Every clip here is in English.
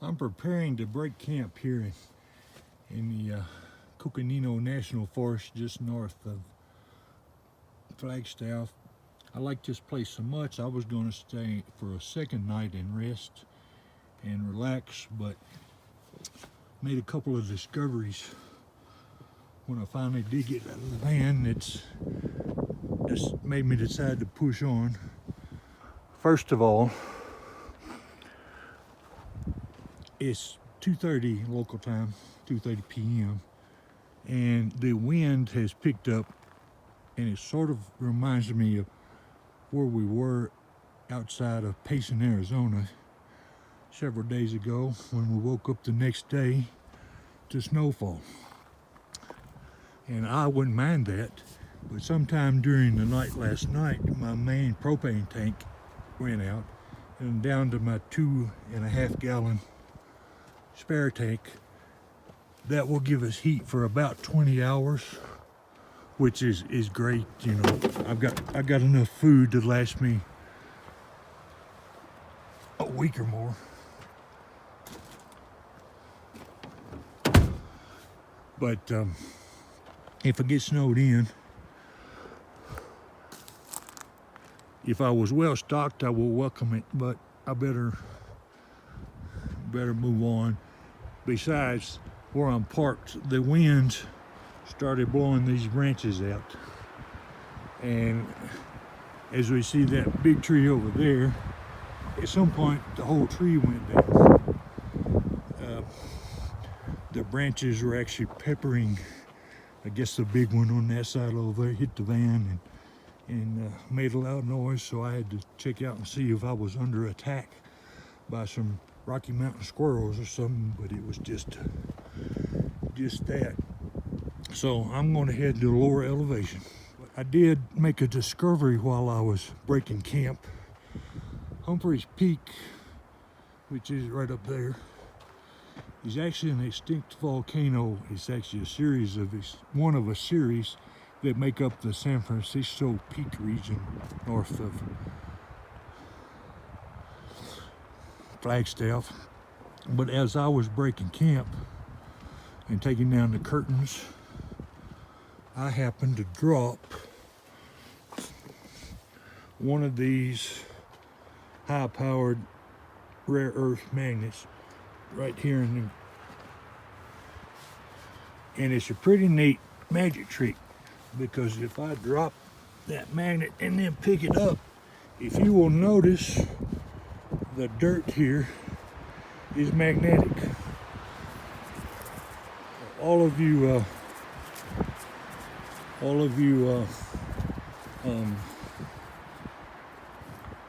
I'm preparing to break camp here in the Coconino National Forest just north of Flagstaff. I like this place so much I was going to stay for a second night and rest and relax, but made a couple of discoveries when I finally did get out of the van. It's made me decide to push on. First of all, it's 2:30 local time, 2:30 p.m. and the wind has picked up, and it sort of reminds me of where we were outside of Payson, Arizona several days ago when we woke up the next day to snowfall. And I wouldn't mind that, but sometime during the night last night, my main propane tank ran out, and I'm down to my 2.5 gallon spare tank. That will give us heat for about 20 hours, which is great. You know, I've got enough food to last me a week or more. But if I get snowed in, if I was well stocked, I will welcome it, but I better move on. Besides, where I'm parked, the winds started blowing these branches out, and as we see that big tree over there, at some point the whole tree went down. The branches were actually peppering. I guess the big one on that side over there hit the van and made a loud noise, so I had to check out and see if I was under attack by some Rocky Mountain squirrels or something, but it was just that. So I'm going to head to the lower elevation. I did make a discovery while I was breaking camp. Humphreys Peak, which is right up there, is actually an extinct volcano. It's actually one of a series that make up the San Francisco Peak region north of Flagstaff. But as I was breaking camp and taking down the curtains, I happened to drop one of these high-powered rare earth magnets right here and it's a pretty neat magic trick, because if I drop that magnet and then pick it up, if you will notice, the dirt here is magnetic. All of you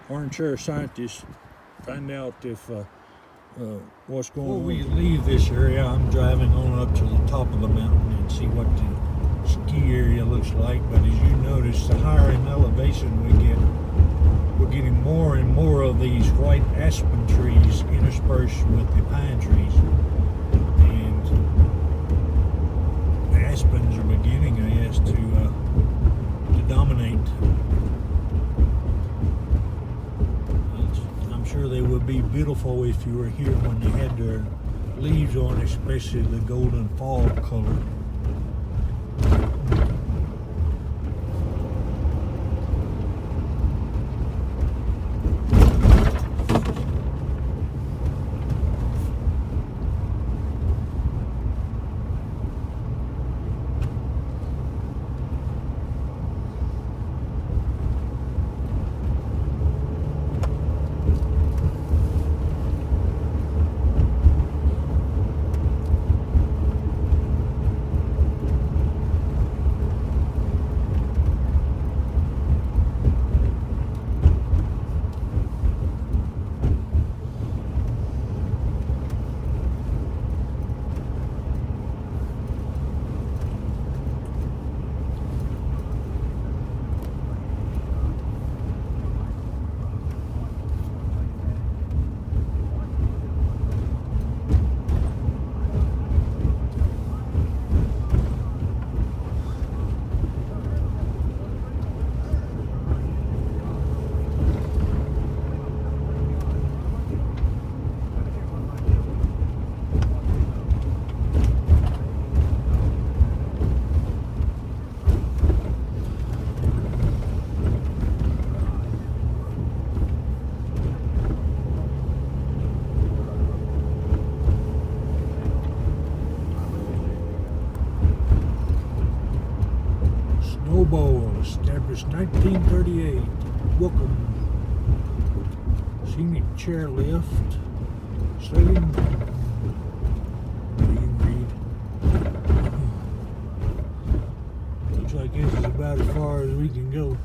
armchair scientists, find out if what's going on. Before we leave this area, I'm driving on up to the top of the mountain and see what the ski area looks like. But as you notice, the higher in elevation we get, we're getting more and more of these white aspen trees interspersed with the pine trees. And the aspens are beginning, I guess, to dominate. I'm sure they would be beautiful if you were here when they had their leaves on, especially the golden fall color. Bowl, established 1938. Welcome. Scenic chairlift. Sailing. You can read. Looks like this is about as far as we can go.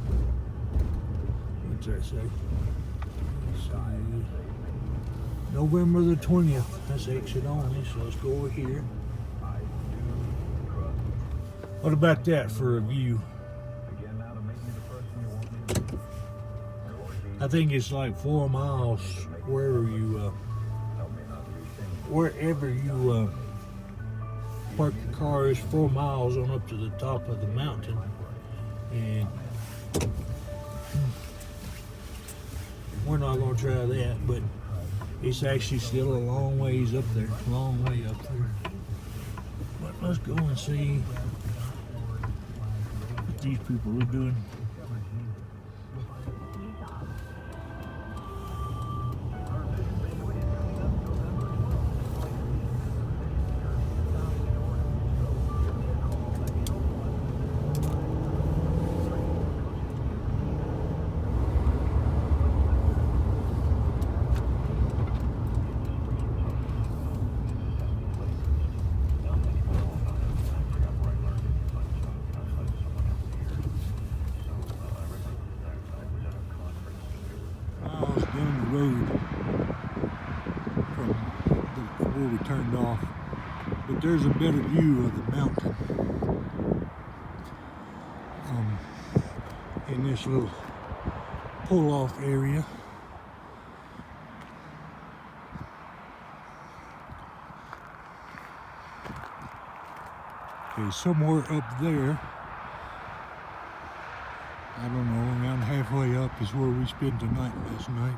What's that say? November the 20th. That's exit only, so let's go over here. What about that for a view? I think it's like 4 miles wherever you park your car is 4 miles on up to the top of the mountain. And we're not going to try that, but it's actually still a long ways up there, long way up there. But let's go and see what these people are doing. Down the road from where we turned off, but there's a better view of the mountain in this little pull-off area. Okay, somewhere up there, I don't know, around halfway up is where we spent the night last night.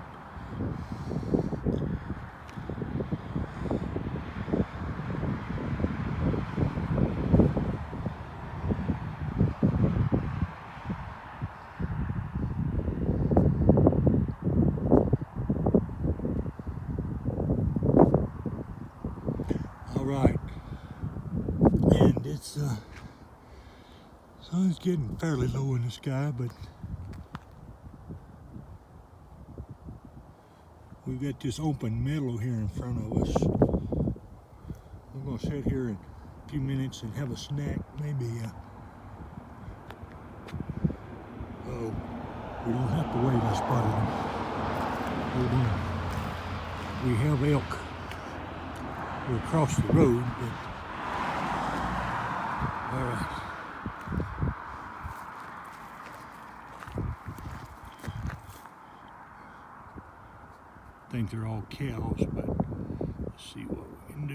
All right, and it's sun's getting fairly low in the sky, but we've got this open meadow here in front of us. We're going to sit here in a few minutes and have a snack, maybe. Oh, we don't have to wait. I spotted them. We have elk. We're across the road, but all right. I think they're all cows, but let's see what we can do.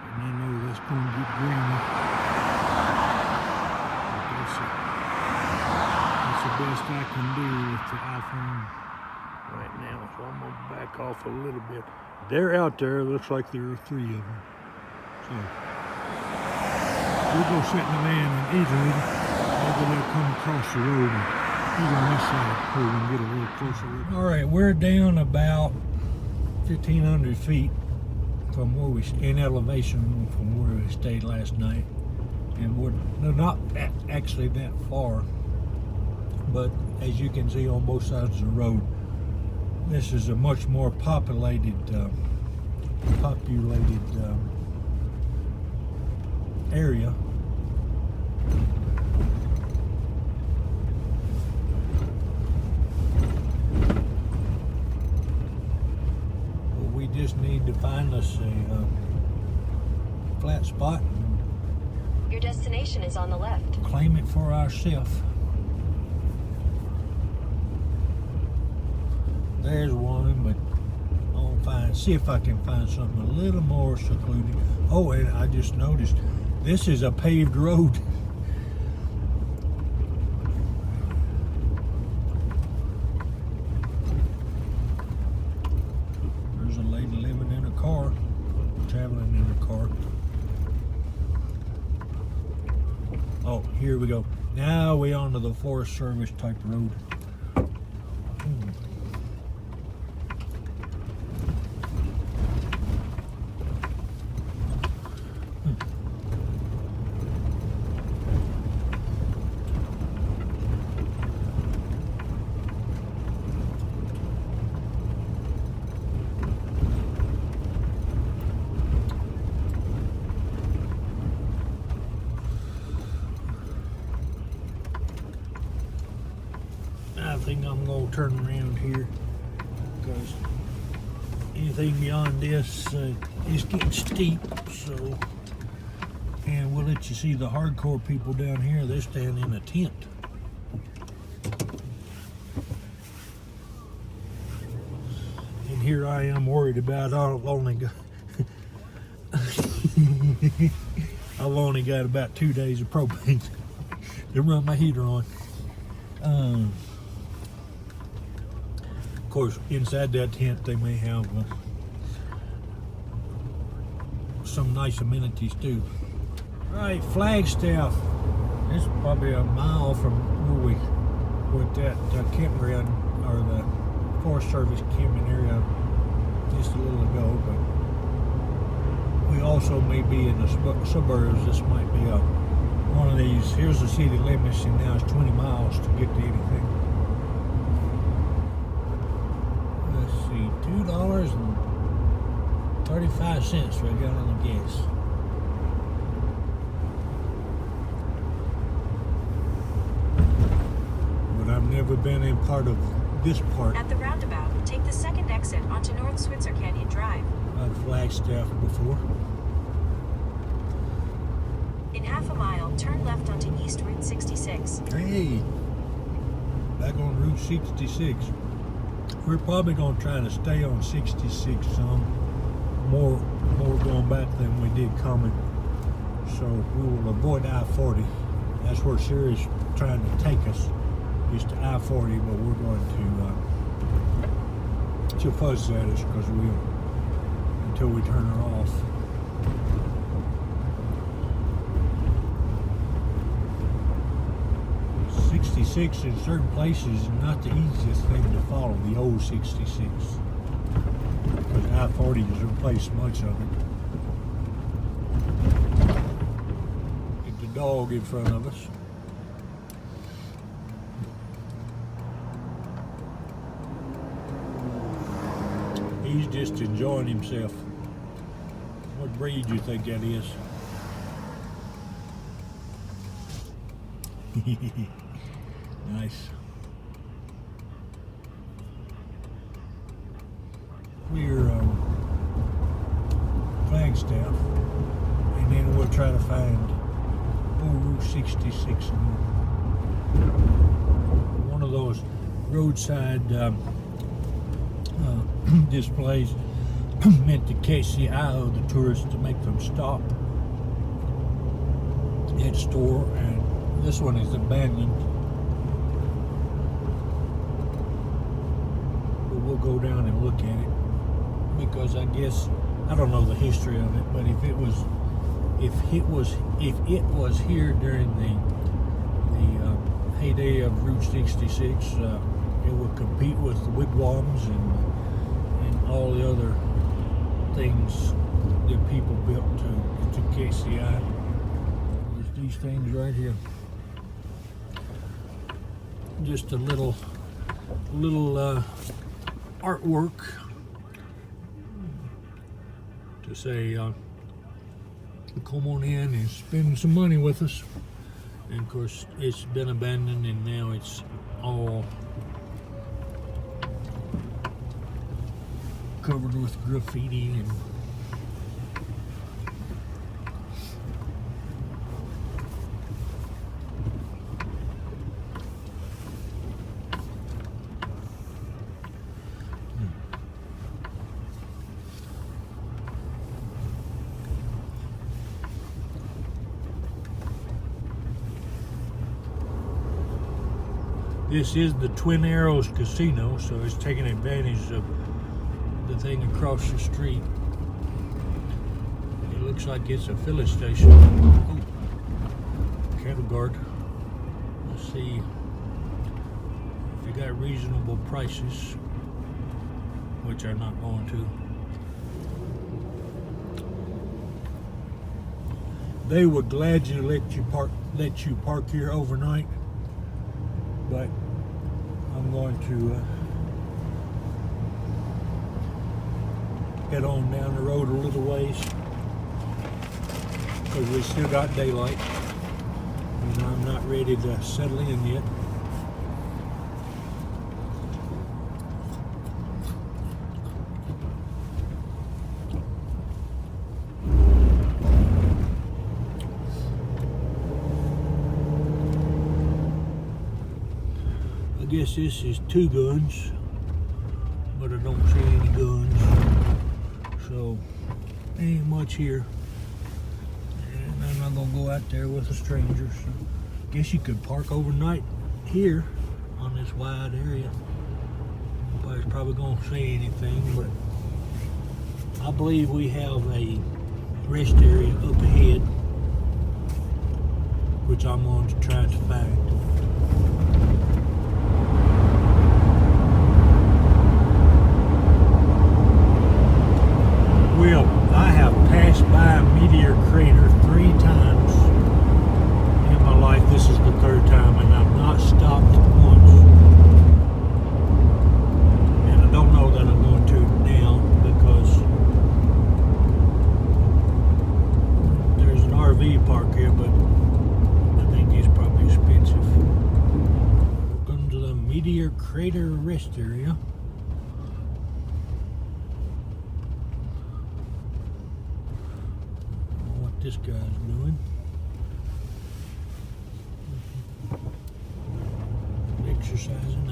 And I know that's going to get green. But that's the best I can do with the iPhone right now. So I'm going to back off a little bit. They're out there. Looks like there are 3 of them. So we'll go sit in the van and eat a little. Maybe they'll come across the road and eat on this side so we can get a little closer. All right, we're down about 1,500 feet from where we in elevation from where we stayed last night, and we're not actually that far. But as you can see on both sides of the road, this is a much more populated area. We just need to find us a flat spot and your destination is on the left. Claim it for ourselves. There's one, but I'll see if I can find something a little more secluded. Oh, and I just noticed this is a paved road. There's a lady living in a car, traveling in a car. Oh, here we go. Now we're onto the Forest Service type road. think I'm gonna turn around here because anything beyond this is getting steep. So, and we'll let you see the hardcore people down here. They're staying in a tent. And here I am worried about I've only got about 2 days of propane to run my heater on. Of course, inside that tent they may have some nice amenities too. Right, Flagstaff. This is probably a mile from where we were at that campground, or the Forest Service camping area just a little ago, but we also may be in the suburbs. This might be one of these. Here's the city limits, and now it's 20 miles to get to anything. Let's see, $2.35 for a gallon of gas. But I've never been in part of this part At the roundabout, take the second exit onto North Switzer Canyon Drive. of Flagstaff before. In half a mile, turn left onto East Route 66. Hey, back on Route 66. We're probably going to try to stay on 66 some more going back than we did coming. So we will avoid I-40. That's where Siri's trying to take us, is to I-40, but we're going to she'll fuzz at us because we'll, until we turn her off. '66 in certain places is not the easiest thing to follow, the old 66, because I-40 has replaced much of it. Get the dog in front of us. He's just enjoying himself. What breed do you think that is? Nice. We're Flagstaff, and then we'll try to find old Route 66 and one of those roadside displays meant to catch the eye of the tourists, to make them stop at store. And this one is abandoned, but we'll go down and look at it, because I guess, I don't know the history of it, but if it was here during the heyday of Route 66, it would compete with the wigwams and all the other things that people built to catch the eye. There's these things right here. Just a little artwork to say, come on in and spend some money with us. And of course, it's been abandoned, and now it's all covered with graffiti and this is the Twin Arrows Casino, so it's taking advantage of the thing across the street. It looks like it's a filling station. Ooh, cattle guard. Let's see if they got reasonable prices, which are not going to. They would gladly let you park here overnight, but I'm going to head on down the road a little ways, because we still got daylight and I'm not ready to settle in yet. guess this is 2 guns, but I don't see any guns, so ain't much here. And I'm not gonna go out there with a stranger, so guess you could park overnight here on this wide area. Nobody's probably gonna say anything, but I believe we have a rest area up ahead, which I'm going to try to find. Well, I have passed by Meteor Crater 3 times in my life. This is the 3rd time, and I've not stopped once. And I don't know that I'm going to now because there's an RV park here, but I think it's probably expensive. Welcome to the Meteor Crater rest area. What this guy's doing. Exercising.